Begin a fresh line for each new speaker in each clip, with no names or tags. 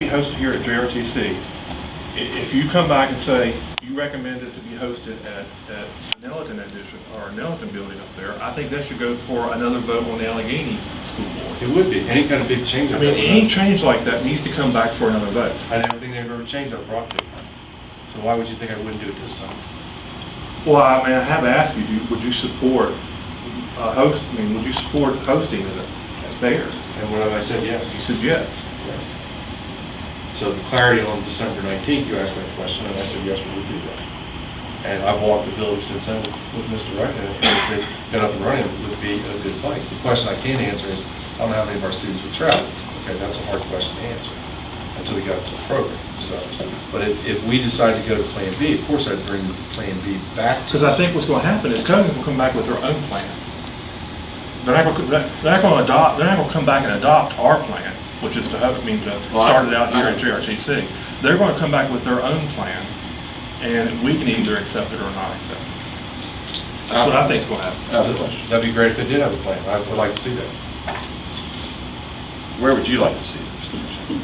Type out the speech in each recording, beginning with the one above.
hosted here at JRTC. If you come back and say you recommend it to be hosted at Nellington Edition or Nellington building up there, I think that should go for another vote on the Alleghany School Board.
It would be. Any kind of big change.
I mean, any change like that needs to come back for another vote.
I don't think they've ever changed our property. So why would you think I wouldn't do it this time?
Well, I mean, I have asked you, would you support would you support hosting it there?
And what have I said? Yes.
You said yes.
Yes. So the clarity on December 19th, you asked that question, and I said yes, we would do that. And I've walked the building since then with Mr. Wright, and if they got up and running, it would be a good place. The question I can't answer is, I don't know how many of our students would travel. Okay, that's a hard question to answer until we got to the program. So, but if we decide to go to Plan B, of course I'd bring Plan B back to.
Because I think what's going to happen is Cogan will come back with their own plan. They're not going to come back and adopt our plan, which is to start it out here at JRTC. They're going to come back with their own plan, and we can either accept it or not accept it. That's what I think is going to happen.
That'd be great if they did have a plan. I would like to see that.
Where would you like to see it, Mr. Mitchell?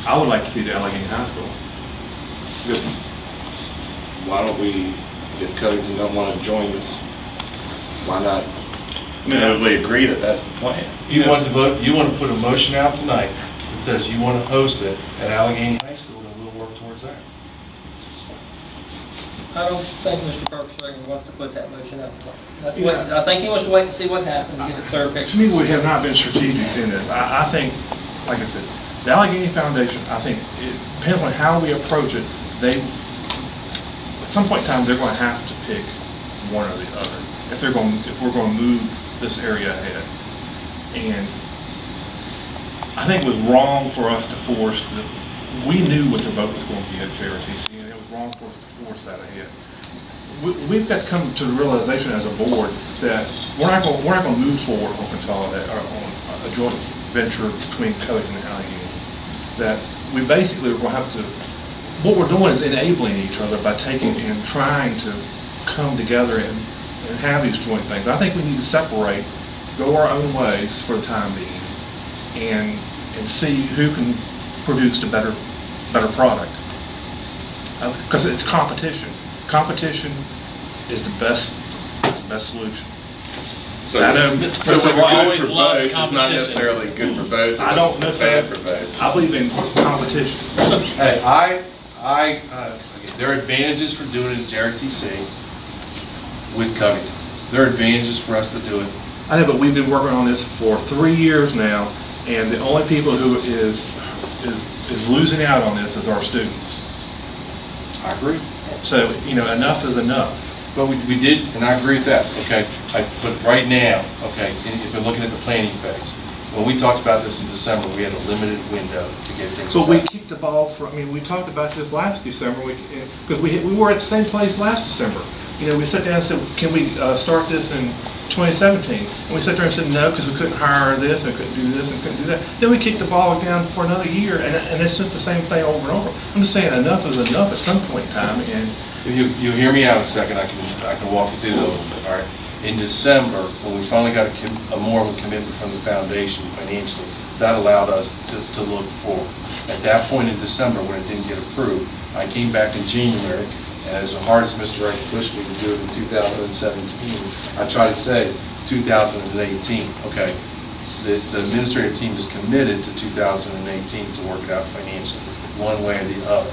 I would like to see the Alleghany High School.
Good. Why don't we, if Covington don't want to join us, why not tentatively agree that that's the plan?
You want to vote? You want to put a motion out tonight that says you want to host it at Alleghany High School, and we'll work towards that.
I don't think Mr. Kirkstreger wants to put that motion out. That's what, I think he wants to wait and see what happens and get a clear picture.
To me, we have not been strategic in this. I think, like I said, the Alleghany Foundation, I think it depends on how we approach it. At some point in time, they're going to have to pick one or the other if we're going to move this area ahead. And I think it was wrong for us to force we knew what the vote was going to be at JRTC, and it was wrong for us to force that ahead. We've got to come to the realization as a board that we're not going to move forward on consolidate or on a joint venture between Covington and Alleghany. That we basically are going to have to. What we're doing is enabling each other by taking and trying to come together and have these joint things. I think we need to separate, go our own ways for the time being, and see who can produce the better product. Because it's competition. Competition is the best solution.
So,
I know
so
we've always loved
it's not
competition.
necessarily good for both.
I don't
it's
necessarily.
bad for both.
I believe in competition.
Hey, there are advantages for doing it at JRTC with Covington. There are advantages for us to do it.
I know, but we've been working on this for 3 years now, and the only people who is losing out on this is our students.
I agree.
So, enough is enough.
But we did, and I agree with that, okay? But right now, okay, if we're looking at the planning phase, when we talked about this in December, we had a limited window to get things
But we
done.
keep the ball we talked about this last December, because we were at the same place last December. We sat down and said, can we start this in 2017? And we sat there and said no, because we couldn't hire this, and we couldn't do this, and couldn't do that. Then we kicked the ball down for another year, and it's just the same thing over and over. I'm just saying enough is enough at some point in time. And
If you hear me out a second, I can walk you through that a little bit, all right? In December, when we finally got a more of a commitment from the foundation financially, that allowed us to look forward. At that point in December, when it didn't get approved, I came back in January, and as hard as Mr. Wright pushed me to do it in 2017, I tried to say 2018, okay? The administrative team is committed to 2018 to work it out financially, one way or the other.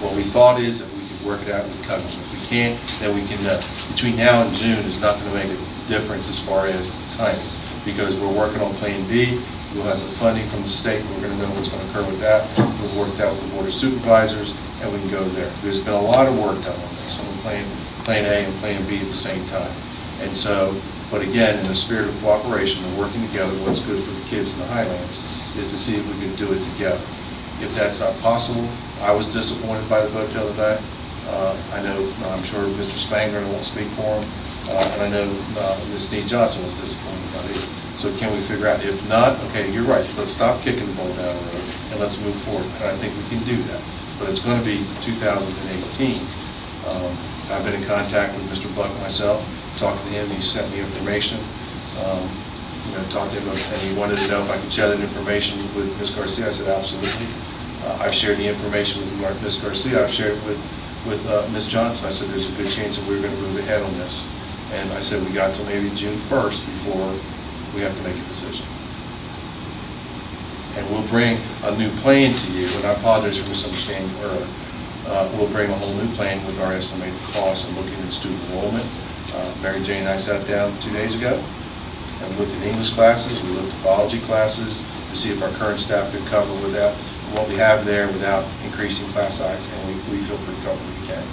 What we thought is that we could work it out with Covington. If we can't, then we can, between now and June is not going to make a difference as far as timing, because we're working on Plan B. We'll have the funding from the state. We're going to know what's going to occur with that. We'll work that with the Board of Supervisors, and we can go there. There's been a lot of work done on this, on Plan A and Plan B at the same time. And so, but again, in the spirit of cooperation and working together, what's good for the kids in the Highlands is to see if we can do it together. If that's not possible, I was disappointed by the vote the other day. I'm sure Mr. Spangler, I won't speak for him, and I know Ms. Snead Johnson was disappointed by it. So can we figure out, if not, okay, you're right, let's stop kicking the ball down the road and let's move forward. And I think we can do that. But it's going to be 2018. I've been in contact with Mr. Buck myself, talked to him, he sent me information. Talked to him, and he wanted to know if I could share that information with Ms. Garcia. I said, absolutely. I've shared the information with Ms. Garcia, I've shared it with Ms. Johnson. I said there's a good chance that we're going to move ahead on this. And I said we got till maybe June 1st before we have to make a decision. And we'll bring a new plan to you, and I apologize for misunderstanding earlier. We'll bring a whole new plan with our estimated costs and looking at student enrollment. Mary Jane and I sat down 2 days ago and we looked at English classes, we looked at biology classes to see if our current staff could cover without what we have there without increasing class size, and we feel pretty comfortable we can.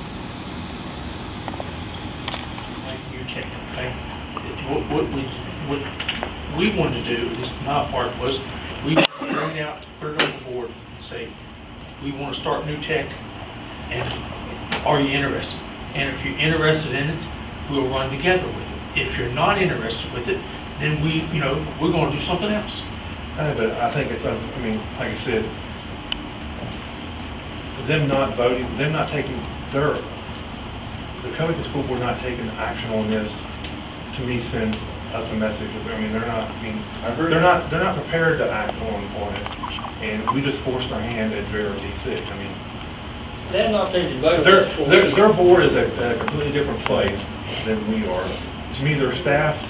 Like you check, okay? What we wanted to do, at least my part was, we bring it out, put it on the board and say, we want to start new tech, and are you interested? And if you're interested in it, we'll run together with it. If you're not interested with it, then we're going to do something else.
But I think it's, I mean, like I said, them not voting, them not taking the Covington School Board not taking action on this, to me sends us a message. I mean, they're not, they're not prepared to act on it, and we just forced our hand at JRTC. I mean,
They're not there to vote. on that.
their board is at a completely different place than we are. To me, their staff's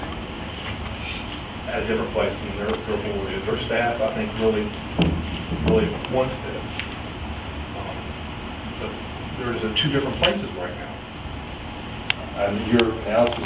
at a different place than their board is. Their staff, I think, really wants this. But there's two different places right now.
And your analysis